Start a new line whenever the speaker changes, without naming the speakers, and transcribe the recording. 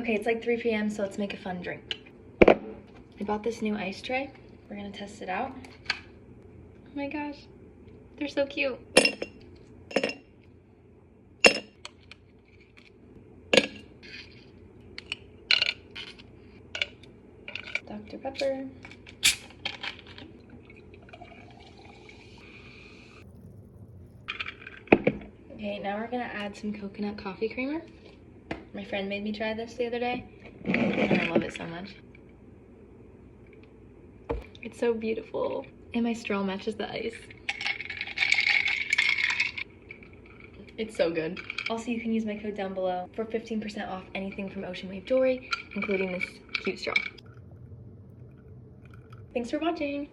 Okay, it's like 3 p.m., so let's make a fun drink. I bought this new ice tray. We're gonna test it out. Oh my gosh, they're so cute. Dr. Pepper. Okay, now we're gonna add some coconut coffee creamer. My friend made me try this the other day, and I love it so much. It's so beautiful. And my straw matches the ice. It's so good. Also, you can use my code down below for 15% off anything from Ocean Wave Jewelry, including this cute straw. Thanks for watching.